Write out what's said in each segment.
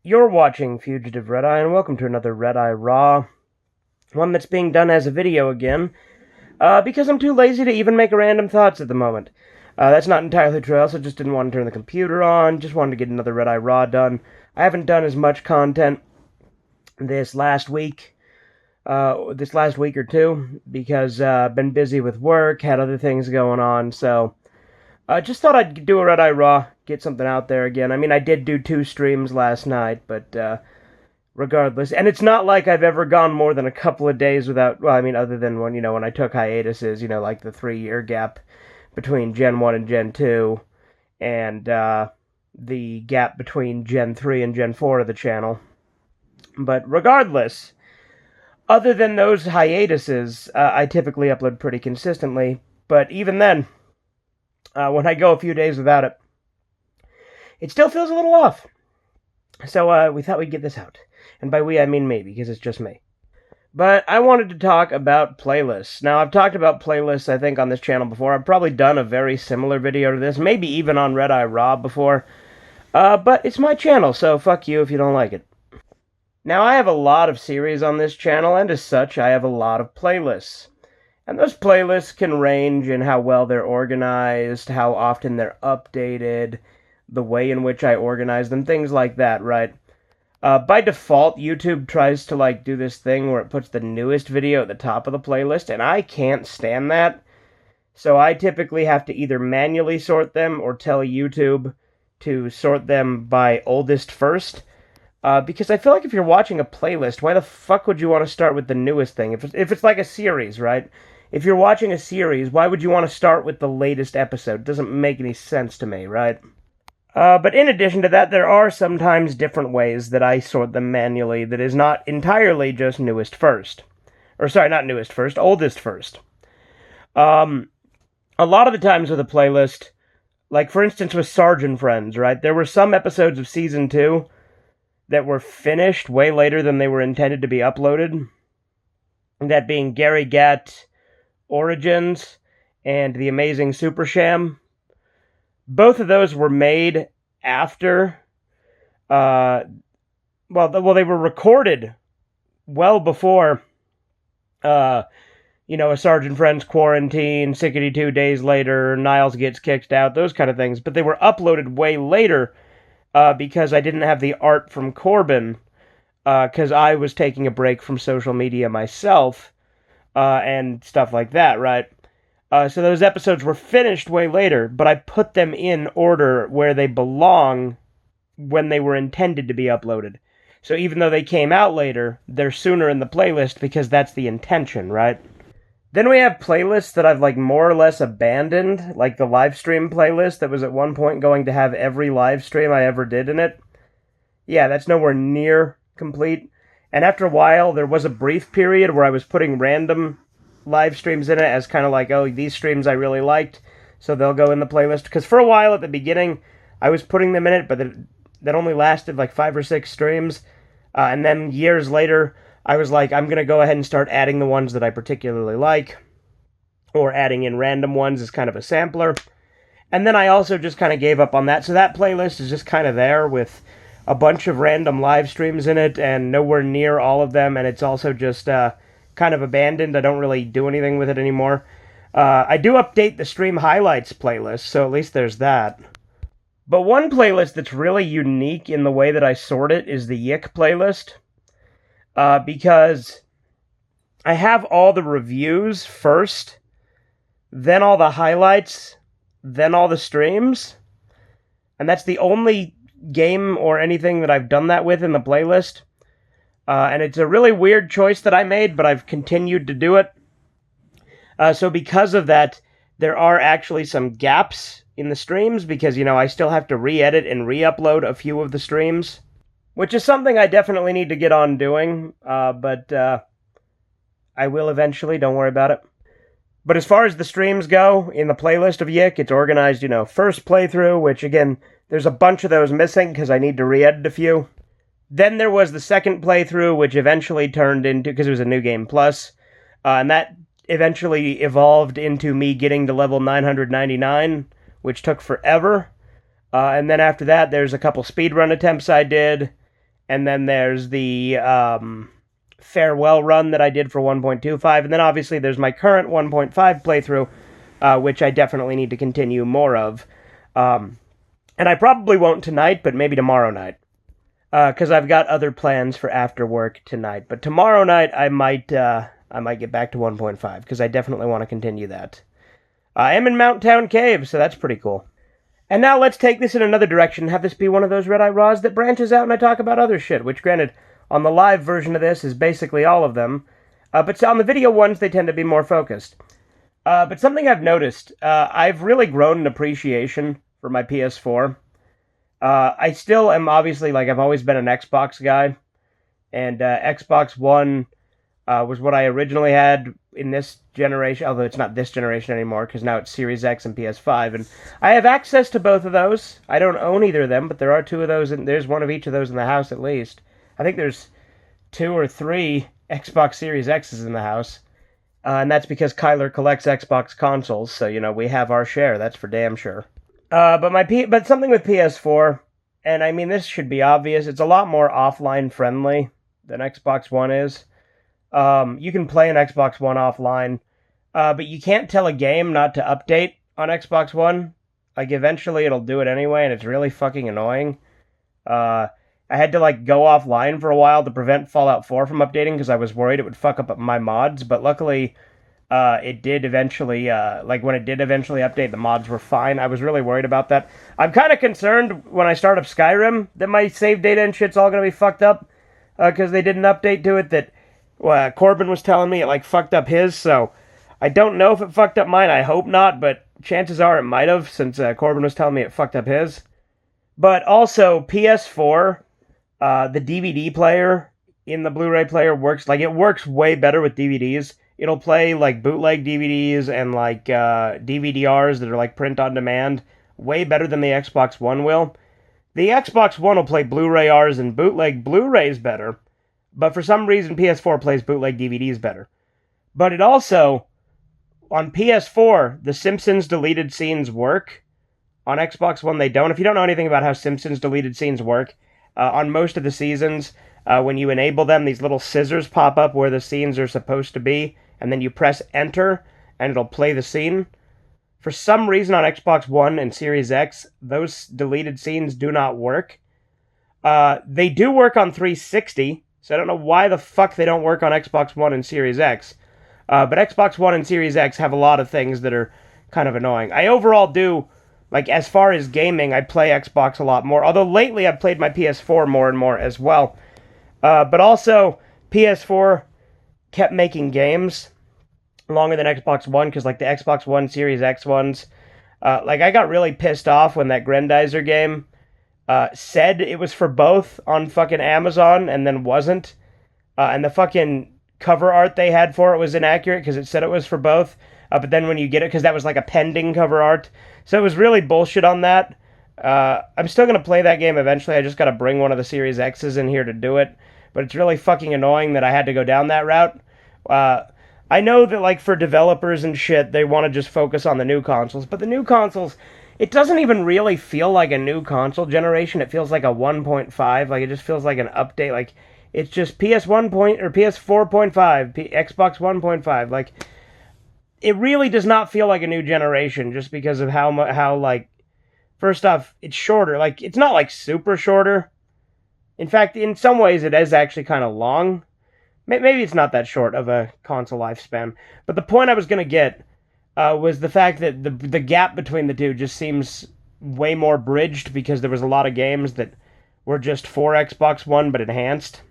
You're watching Fugitive Redeye, and welcome to another Redeye Raw. One that's being done as a video again, because I'm too lazy to even make random thoughts at the moment. That's not entirely true. I also just didn't want to turn the computer on. Just wanted to get another Redeye Raw done. I haven't done as much content this last week or two, because I've been busy with work, had other things going on, so just thought I'd do a Redeye Raw, get something out there again. I mean, I did do 2 streams last night, but regardless, and it's not like I've ever gone more than a couple of days without, well, I mean, other than when I took hiatuses, like the 3-year gap between Gen 1 and Gen 2, and the gap between Gen 3 and Gen 4 of the channel. But regardless, other than those hiatuses, I typically upload pretty consistently, but even then, when I go a few days without it, it still feels a little off. So we thought we'd get this out. And by we, I mean me, because it's just me. But I wanted to talk about playlists. Now, I've talked about playlists, I think, on this channel before. I've probably done a very similar video to this, maybe even on Redeye Raw before. But it's my channel, so fuck you if you don't like it. Now, I have a lot of series on this channel, and as such, I have a lot of playlists. And those playlists can range in how well they're organized, how often they're updated, the way in which I organize them, things like that, right? By default, YouTube tries to, do this thing where it puts the newest video at the top of the playlist, and I can't stand that. So I typically have to either manually sort them or tell YouTube to sort them by oldest first. Because I feel like if you're watching a playlist, why the fuck would you want to start with the newest thing? If it's like a series, right? If you're watching a series, why would you want to start with the latest episode? It doesn't make any sense to me, right? But in addition to that, there are sometimes different ways that I sort them manually that is not entirely just newest first. Or sorry, not newest first, oldest first. A lot of the times with a playlist, like for instance with Sarge and Friends, right? There were some episodes of Season 2 that were finished way later than they were intended to be uploaded. That being Gary Gatt Origins and The Amazing Super Sham. Both of those were made after, they were recorded well before, a Sarge and Friends Quarantine, 62 Days Later, Niles Gets Kicked Out, those kind of things. But they were uploaded way later because I didn't have the art from Corbin, because I was taking a break from social media myself, and stuff like that, right? So those episodes were finished way later, but I put them in order where they belong when they were intended to be uploaded. So even though they came out later, they're sooner in the playlist because that's the intention, right? Then we have playlists that I've more or less abandoned, like the live stream playlist that was at one point going to have every live stream I ever did in it. Yeah, that's nowhere near complete. And after a while, there was a brief period where I was putting random live streams in it as kind of oh, these streams I really liked, so they'll go in the playlist. Because for a while at the beginning, I was putting them in it, but that only lasted 5 or 6 streams. And then years later, I was I'm going to go ahead and start adding the ones that I particularly like, or adding in random ones as kind of a sampler. And then I also just kind of gave up on that. So that playlist is just kind of there with a bunch of random live streams in it, and nowhere near all of them, and it's also just kind of abandoned. I don't really do anything with it anymore. I do update the stream highlights playlist, so at least there's that. But one playlist that's really unique in the way that I sort it is the Yick playlist, because I have all the reviews first, then all the highlights, then all the streams, and that's the only game or anything that I've done that with in the playlist. And it's a really weird choice that I made, but I've continued to do it. So because of that, there are actually some gaps in the streams, because, I still have to re-edit and re-upload a few of the streams, which is something I definitely need to get on doing, but I will eventually, don't worry about it. But as far as the streams go, in the playlist of Yick, it's organized, first playthrough, which, again, there's a bunch of those missing, because I need to re-edit a few. Then there was the second playthrough, which eventually turned into, because it was a New Game Plus, and that eventually evolved into me getting to level 999, which took forever. And then after that, there's a couple speedrun attempts I did, and then there's the farewell run that I did for 1.25, and then obviously there's my current 1.5 playthrough, which I definitely need to continue more of. And I probably won't tonight, but maybe tomorrow night. Because I've got other plans for after work tonight. But tomorrow night I might get back to 1.5, because I definitely want to continue that. I am in Mount Town Cave, so that's pretty cool. And now let's take this in another direction and have this be one of those Red Eye Raws that branches out and I talk about other shit, which granted, on the live version of this is basically all of them. But on the video ones, they tend to be more focused. But something I've noticed, I've really grown an appreciation for my PS4. I still am obviously, I've always been an Xbox guy. And Xbox One was what I originally had in this generation, although it's not this generation anymore, because now it's Series X and PS5, and I have access to both of those. I don't own either of them, but there are two of those, and there's one of each of those in the house at least. I think there's 2 or 3 Xbox Series X's in the house, and that's because Kyler collects Xbox consoles, so, we have our share, that's for damn sure. But something with PS4, and I mean, this should be obvious, it's a lot more offline friendly than Xbox One is. You can play an Xbox One offline, but you can't tell a game not to update on Xbox One. Eventually it'll do it anyway, and it's really fucking annoying. I had to, go offline for a while to prevent Fallout 4 from updating, because I was worried it would fuck up my mods, but luckily, it did eventually, when it did eventually update, the mods were fine. I was really worried about that. I'm kind of concerned when I start up Skyrim that my save data and shit's all gonna be fucked up, because they did an update to it that Corbin was telling me it fucked up his, so I don't know if it fucked up mine. I hope not, but chances are it might have, since Corbin was telling me it fucked up his. But also, PS4, the DVD player in the Blu-ray player works, it works way better with DVDs. It'll play, bootleg DVDs and, DVDRs that are, print on demand, way better than the Xbox One will. The Xbox One will play Blu-ray Rs and bootleg Blu-rays better, but for some reason, PS4 plays bootleg DVDs better. But it also, on PS4, the Simpsons deleted scenes work. On Xbox One, they don't. If you don't know anything about how Simpsons deleted scenes work, on most of the seasons, when you enable them, these little scissors pop up where the scenes are supposed to be, and then you press Enter, and it'll play the scene. For some reason, on Xbox One and Series X, those deleted scenes do not work. They do work on 360, so I don't know why the fuck they don't work on Xbox One and Series X. But Xbox One and Series X have a lot of things that are kind of annoying. I overall do, as far as gaming, I play Xbox a lot more. Although lately I've played my PS4 more and more as well. But also, PS4 kept making games longer than Xbox One, because the Xbox One Series X ones, I got really pissed off when that Grendizer game said it was for both on fucking Amazon and then wasn't. And the fucking cover art they had for it was inaccurate because it said it was for both. But then when you get it, because that was a pending cover art. So it was really bullshit on that. I'm still going to play that game eventually. I just got to bring one of the Series X's in here to do it. But it's really fucking annoying that I had to go down that route. I know that, for developers and shit, they want to just focus on the new consoles. But the new consoles, it doesn't even really feel like a new console generation. It feels like a 1.5. It just feels like an update. It's just PS1 or PS4.5, Xbox 1.5. It really does not feel like a new generation just because of how first off, it's shorter. It's not, super shorter. In fact, in some ways, it is actually kind of long. Maybe it's not that short of a console lifespan. But the point I was going to get was the fact that the gap between the two just seems way more bridged because there was a lot of games that were just for Xbox One but enhanced.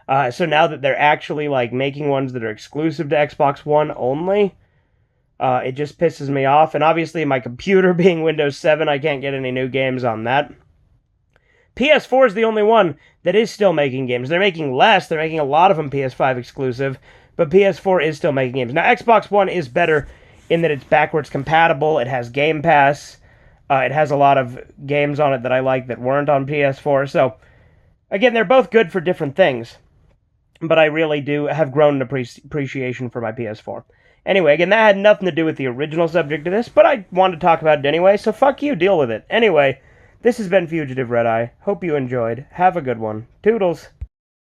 So now that they're actually making ones that are exclusive to Xbox One only, it just pisses me off. And obviously my computer being Windows 7, I can't get any new games on that. PS4 is the only one that is still making games. They're making less. They're making a lot of them PS5 exclusive, but PS4 is still making games. Now, Xbox One is better in that it's backwards compatible. It has Game Pass. It has a lot of games on it that I like that weren't on PS4. So, again, they're both good for different things, but I really do have grown an appreciation for my PS4. Anyway, again, that had nothing to do with the original subject of this, but I wanted to talk about it anyway, so fuck you, deal with it. Anyway, This has been Fugitive Redeye. Hope you enjoyed. Have a good one. Toodles!